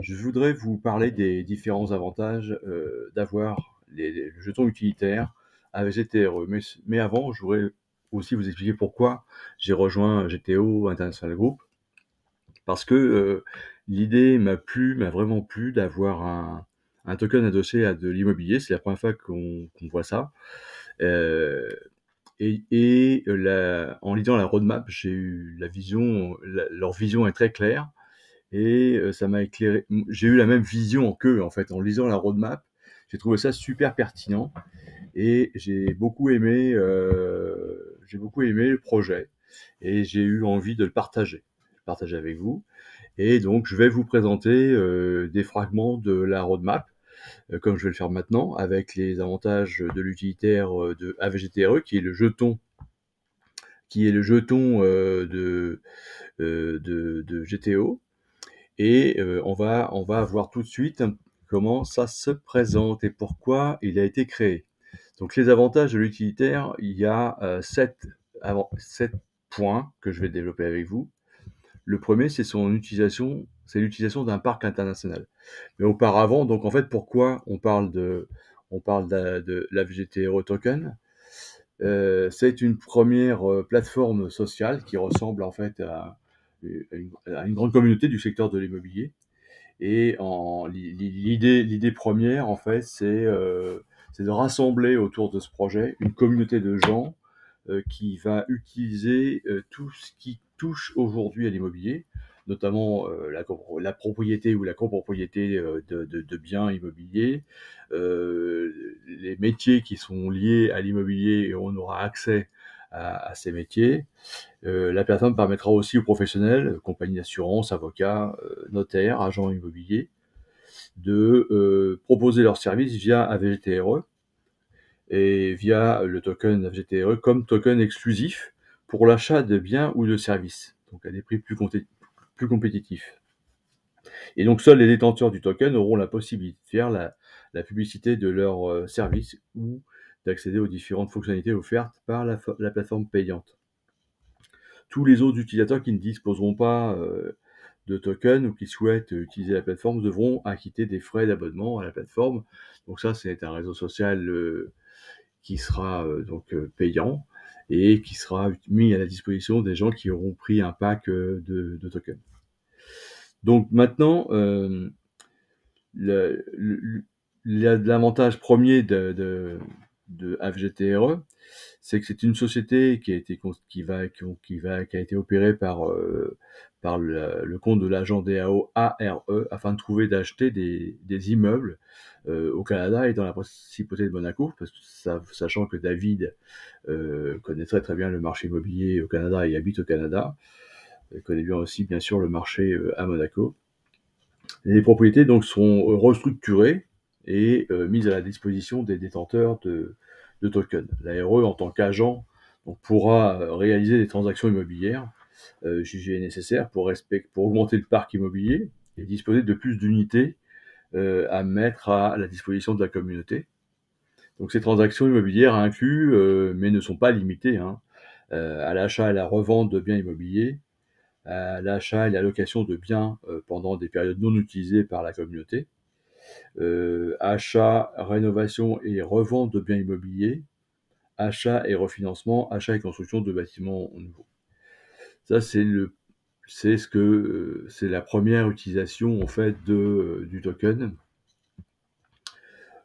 Je voudrais vous parler des différents avantages d'avoir les jetons utilitaires avec GTRE. Mais avant, je voudrais aussi vous expliquer pourquoi j'ai rejoint GTO International Group. Parce que l'idée m'a vraiment plu d'avoir un token adossé à de l'immobilier. C'est la première fois qu'on voit ça. Euh, en lisant la roadmap, j'ai eu la vision, leur vision est très claire. Et ça m'a éclairé. J'ai eu la même vision qu'eux, en fait, en lisant la roadmap. J'ai trouvé ça super pertinent et j'ai beaucoup aimé le projet et j'ai eu envie de le partager avec vous. Et donc, je vais vous présenter des fragments de la roadmap, comme je vais le faire maintenant, avec les avantages de l'utilitaire de AVGTRE, qui est le jeton de GTO. Et on va voir tout de suite comment ça se présente et pourquoi il a été créé. Donc les avantages de l'utilitaire, il y a 7 points que je vais développer avec vous. Le premier, c'est l'utilisation d'un parc international. Mais auparavant, donc en fait, pourquoi on parle de l'AVGTRE token? C'est une première plateforme sociale qui ressemble en fait à une grande communauté du secteur de l'immobilier. Et l'idée première, en fait, c'est de rassembler autour de ce projet une communauté de gens qui va utiliser tout ce qui touche aujourd'hui à l'immobilier, notamment la propriété ou la copropriété de biens immobiliers, les métiers qui sont liés à l'immobilier et on aura accès à ces métiers. La plateforme permettra aussi aux professionnels, compagnies d'assurance, avocats, notaires, agents immobiliers, de proposer leurs services via AVGTRE et via le token AVGTRE comme token exclusif pour l'achat de biens ou de services, donc à des prix plus compétitifs. Et donc seuls les détenteurs du token auront la possibilité de faire la publicité de leurs services ou d'accéder aux différentes fonctionnalités offertes par la plateforme payante. Tous les autres utilisateurs qui ne disposeront pas de token ou qui souhaitent utiliser la plateforme devront acquitter des frais d'abonnement à la plateforme. Donc ça, c'est un réseau social qui sera payant et qui sera mis à la disposition des gens qui auront pris un pack de tokens. Donc maintenant, l'avantage premier de FGTRE, c'est que c'est une société qui a été opérée par le compte de l'agent DAO ARE afin de trouver d'acheter des immeubles au Canada et dans la principauté de Monaco, sachant que David connaît très très bien le marché immobilier au Canada et habite au Canada. Il connaît bien aussi bien sûr le marché à Monaco. Les propriétés donc sont restructurées et mises à la disposition des détenteurs de tokens. L'ARE, en tant qu'agent, pourra réaliser des transactions immobilières jugées nécessaires pour augmenter le parc immobilier et disposer de plus d'unités à mettre à la disposition de la communauté. Donc ces transactions immobilières incluent, mais ne sont pas limitées, à l'achat et la revente de biens immobiliers, à l'achat et la location de biens pendant des périodes non utilisées par la communauté, achat, rénovation et revente de biens immobiliers, achat et refinancement, achat et construction de bâtiments nouveaux. Ça, c'est la première utilisation en fait du token.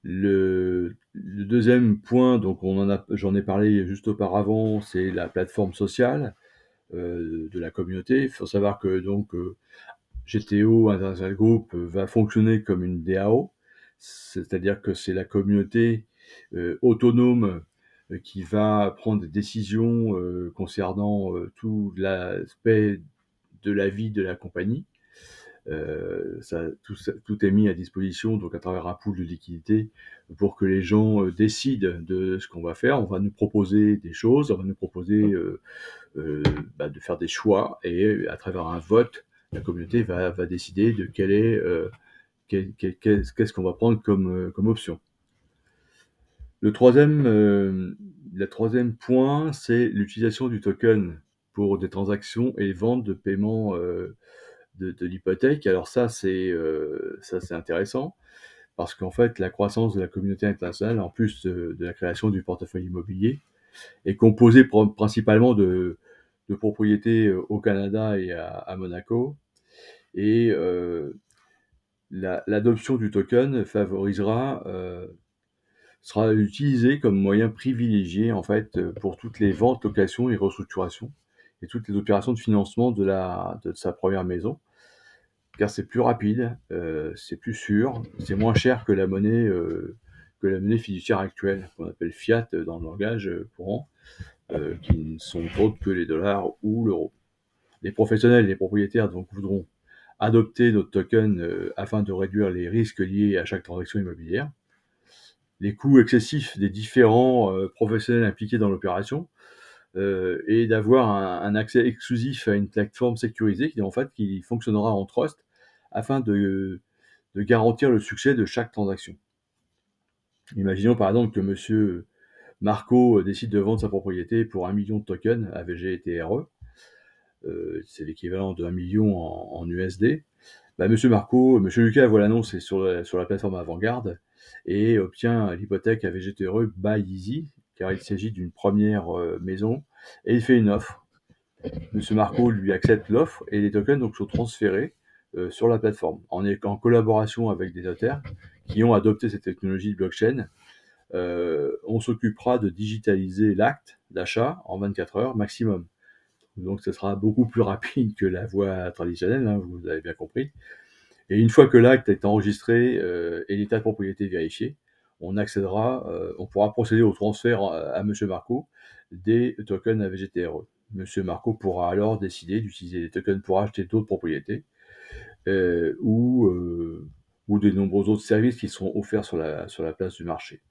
Le deuxième point, donc j'en ai parlé juste auparavant, c'est la plateforme sociale de la communauté. Il faut savoir que donc GTO International Group va fonctionner comme une DAO, c'est-à-dire que c'est la communauté autonome qui va prendre des décisions concernant tout l'aspect de la vie de la compagnie. Tout est mis à disposition donc à travers un pool de liquidité pour que les gens décident de ce qu'on va faire. On va nous proposer des choses, on va nous proposer de faire des choix et à travers un vote, la communauté va décider de qu'est-ce qu'on va prendre comme option. Le troisième point, c'est l'utilisation du token pour des transactions et ventes de paiement de l'hypothèque. Alors ça, c'est intéressant parce qu'en fait, la croissance de la communauté internationale, en plus de la création du portefeuille immobilier, est composée principalement de propriétés au Canada et à Monaco. Et l'adoption du token sera utilisée comme moyen privilégié en fait pour toutes les ventes, locations et restructurations et toutes les opérations de financement de sa première maison, car c'est plus rapide, c'est plus sûr, c'est moins cher que la monnaie fiduciaire actuelle, qu'on appelle fiat dans le langage courant, qui ne sont autres que les dollars ou l'euro. Les professionnels et les propriétaires donc voudront adopter notre token afin de réduire les risques liés à chaque transaction immobilière, les coûts excessifs des différents professionnels impliqués dans l'opération, et d'avoir un accès exclusif à une plateforme sécurisée qui fonctionnera en trust afin de garantir le succès de chaque transaction. Imaginons par exemple que monsieur Marco décide de vendre sa propriété pour 1 million de tokens AVG et TRE. C'est l'équivalent de 1 million en USD. Monsieur Lucas voit l'annonce sur la plateforme Avant-Garde et obtient l'hypothèque AVG TRE by Easy, car il s'agit d'une première maison, et il fait une offre. Monsieur Marco lui accepte l'offre et les tokens donc sont transférés sur la plateforme en collaboration avec des notaires qui ont adopté cette technologie de blockchain. On s'occupera de digitaliser l'acte d'achat en 24 heures maximum. Donc ce sera beaucoup plus rapide que la voie traditionnelle, hein, vous avez bien compris. Et une fois que l'acte est enregistré et l'état de propriété vérifié, on pourra procéder au transfert à Monsieur Marco des tokens AVG TRE. Monsieur Marco pourra alors décider d'utiliser les tokens pour acheter d'autres propriétés ou de nombreux autres services qui seront offerts sur la place du marché.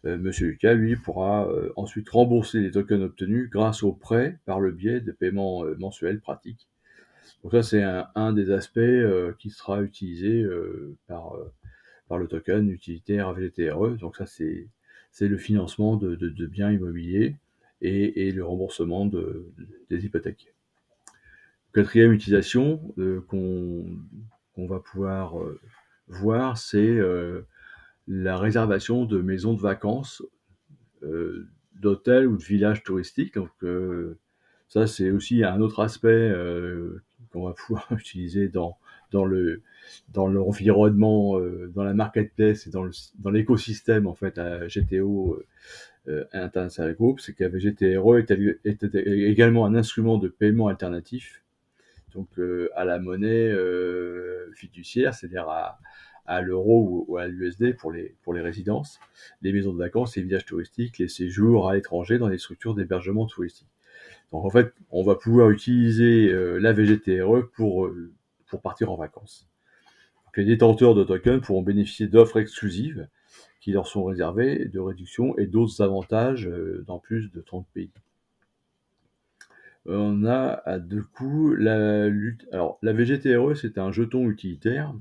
Monsieur Lucas, lui, pourra ensuite rembourser les tokens obtenus grâce au prêt par le biais de paiements mensuels pratiques. Donc ça, c'est un des aspects qui sera utilisé par le token utilitaire AVG-TRE. Donc ça, c'est le financement de biens immobiliers et le remboursement des hypothèques. Quatrième utilisation qu'on va pouvoir voir, c'est la réservation de maisons de vacances, d'hôtels ou de villages touristiques. Donc ça, c'est aussi un autre aspect qu'on va pouvoir utiliser dans l'environnement, dans la marketplace et dans l'écosystème en fait à GTO International Group, c'est qu'AVG TRE est également un instrument de paiement alternatif, donc à la monnaie fiduciaire, c'est-à-dire à l'euro ou à l'USD pour les résidences, les maisons de vacances, les villages touristiques, les séjours à l'étranger dans les structures d'hébergement touristique. Donc en fait, on va pouvoir utiliser l'AVG TRE pour partir en vacances. Donc, les détenteurs de tokens pourront bénéficier d'offres exclusives qui leur sont réservées, de réductions et d'autres avantages dans plus de 30 pays. On a à deux coups Alors, l'AVG TRE, c'est un jeton utilitaire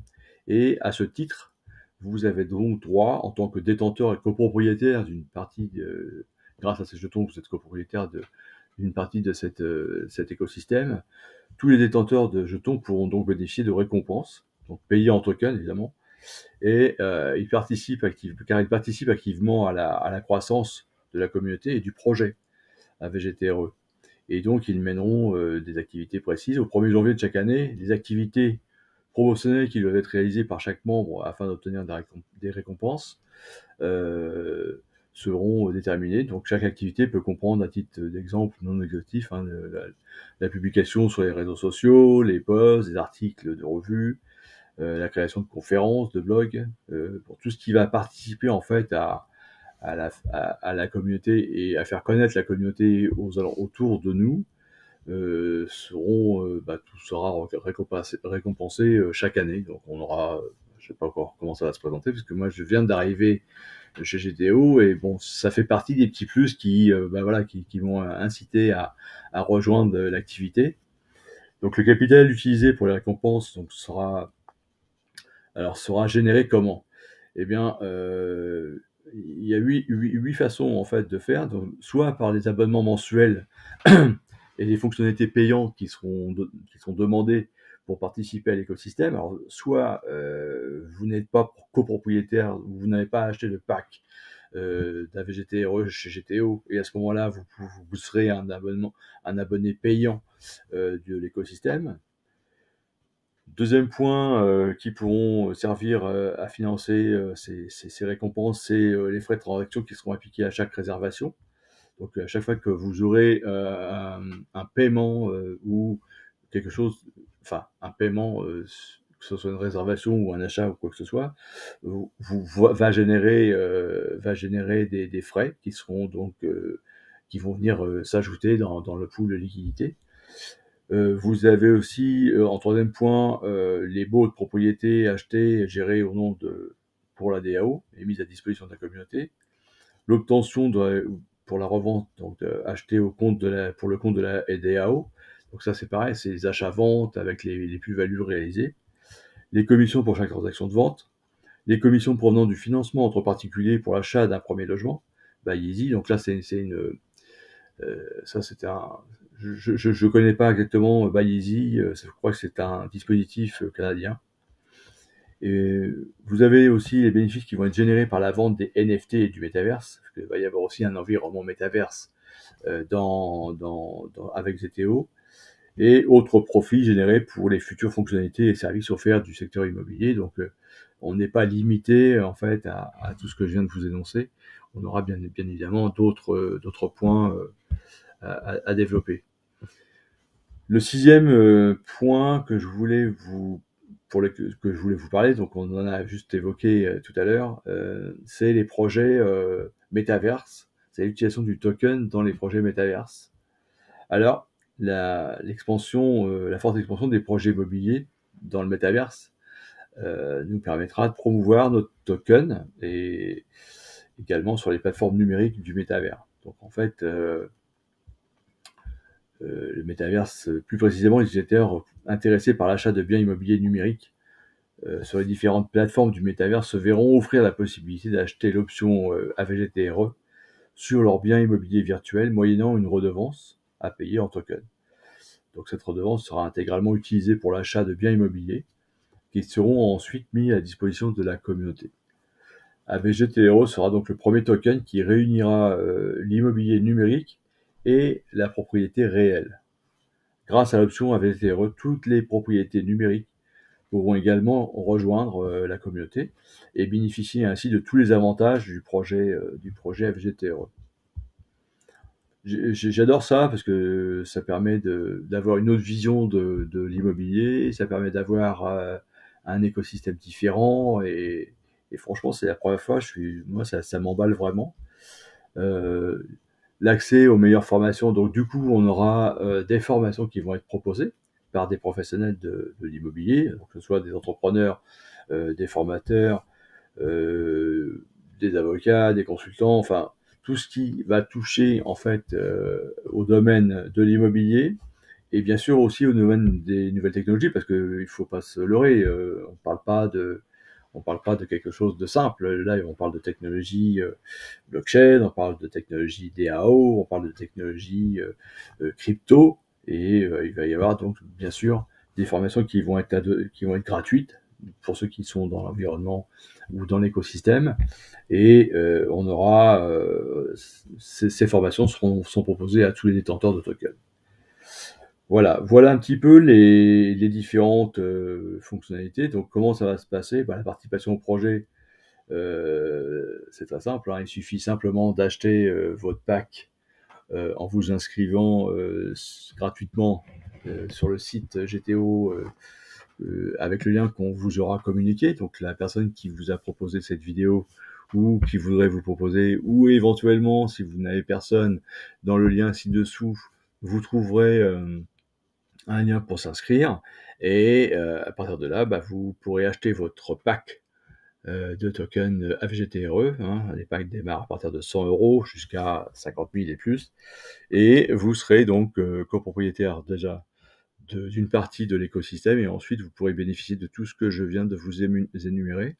et à ce titre, vous avez donc droit, en tant que détenteur et copropriétaire d'une partie, grâce à ces jetons, vous êtes copropriétaire d'une partie de cet écosystème. Tous les détenteurs de jetons pourront donc bénéficier de récompenses, donc payées en tokens évidemment, et ils participent activement à la croissance de la communauté et du projet AVG TRE. Et donc ils mèneront des activités précises. Au 1er janvier de chaque année, les activités promotionnelles qui doivent être réalisées par chaque membre afin d'obtenir des récompenses seront déterminées. Donc chaque activité peut comprendre, à titre d'exemple non exhaustif, la publication sur les réseaux sociaux, les posts, des articles de revues, la création de conférences, de blogs, pour tout ce qui va participer en fait à la communauté et à faire connaître la communauté autour de nous, tout sera récompensé chaque année. Donc on aura, je sais pas encore comment ça va se présenter, parce que moi je viens d'arriver chez GTO et bon, ça fait partie des petits plus qui vont inciter à rejoindre l'activité. Donc le capital utilisé pour les récompenses sera généré comment? Eh bien, il y a huit façons en fait de faire, donc, soit par des abonnements mensuels et des fonctionnalités payantes qui seront demandées pour participer à l'écosystème. Alors, soit vous n'êtes pas copropriétaire, vous n'avez pas acheté de pack d'un VGTRE chez GTO, et à ce moment-là, vous serez un abonné payant de l'écosystème. Deuxième point qui pourront servir à financer ces récompenses, c'est les frais de transaction qui seront appliqués à chaque réservation. Donc à chaque fois que vous aurez un paiement ou quelque chose, enfin un paiement, que ce soit une réservation ou un achat ou quoi que ce soit, va générer des frais qui seront donc qui vont venir s'ajouter dans le pool de liquidité. Vous avez aussi, en troisième point, les baux de propriété achetés et gérés au nom pour la DAO et mis à disposition de la communauté. L'obtention pour la revente, donc acheté pour le compte de la DAO. Donc ça c'est pareil, c'est les achats-ventes avec les plus-values réalisées. Les commissions pour chaque transaction de vente. Les commissions provenant du financement entre particuliers pour l'achat d'un premier logement. By Easy, donc là c'est une... ça c'était un... Je connais pas exactement Buy Easy, je crois que c'est un dispositif canadien. Et vous avez aussi les bénéfices qui vont être générés par la vente des NFT et du métaverse, parce qu'il va y avoir aussi un environnement métaverse avec ZTO, et autres profits générés pour les futures fonctionnalités et services offerts du secteur immobilier. Donc on n'est pas limité en fait à tout ce que je viens de vous énoncer. On aura bien évidemment d'autres points à développer. Le sixième point que je voulais vous parler, donc on en a juste évoqué tout à l'heure, c'est les projets Metaverse, c'est l'utilisation du token dans les projets Metaverse. Alors, la forte expansion des projets immobiliers dans le Metaverse nous permettra de promouvoir notre token et également sur les plateformes numériques du métavers. Donc en fait, le métaverse, plus précisément les utilisateurs intéressés par l'achat de biens immobiliers numériques sur les différentes plateformes du métavers se verront offrir la possibilité d'acheter l'option AVGTRE sur leurs biens immobiliers virtuels moyennant une redevance à payer en token. Donc cette redevance sera intégralement utilisée pour l'achat de biens immobiliers qui seront ensuite mis à disposition de la communauté. AVGTRE sera donc le premier token qui réunira l'immobilier numérique et la propriété réelle. Grâce à l'option AVGTRE, toutes les propriétés numériques pourront également rejoindre la communauté et bénéficier ainsi de tous les avantages du projet AVGTRE. J'adore ça parce que ça permet d'avoir une autre vision de l'immobilier, ça permet d'avoir un écosystème différent et franchement c'est la première fois, moi ça m'emballe vraiment. L'accès aux meilleures formations, donc du coup on aura des formations qui vont être proposées par des professionnels de l'immobilier, que ce soit des entrepreneurs, des formateurs, des avocats, des consultants, enfin tout ce qui va toucher en fait au domaine de l'immobilier et bien sûr aussi au domaine des nouvelles technologies parce que il faut pas se leurrer, on parle pas de quelque chose de simple. Là, on parle de technologie blockchain, on parle de technologie DAO, on parle de technologie crypto, et il va y avoir donc bien sûr des formations qui vont être gratuites pour ceux qui sont dans l'environnement ou dans l'écosystème, et on aura ces formations sont proposées à tous les détenteurs de tokens. Voilà un petit peu les différentes fonctionnalités. Donc comment ça va se passer? La participation au projet, c'est très simple, hein. Il suffit simplement d'acheter votre pack en vous inscrivant gratuitement sur le site GTO avec le lien qu'on vous aura communiqué. Donc la personne qui vous a proposé cette vidéo ou qui voudrait vous proposer, ou éventuellement si vous n'avez personne, dans le lien ci-dessous, vous trouverez un lien pour s'inscrire, et à partir de là, vous pourrez acheter votre pack de tokens AVGTRE, hein. Les packs démarrent à partir de 100 € jusqu'à 50 000 et plus, et vous serez donc copropriétaire déjà d'une partie de l'écosystème, et ensuite vous pourrez bénéficier de tout ce que je viens de vous énumérer.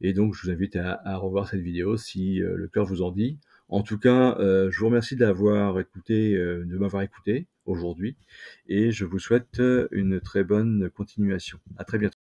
Et donc je vous invite à revoir cette vidéo si le cœur vous en dit. En tout cas, je vous remercie de m'avoir écouté aujourd'hui et je vous souhaite, une très bonne continuation. À très bientôt.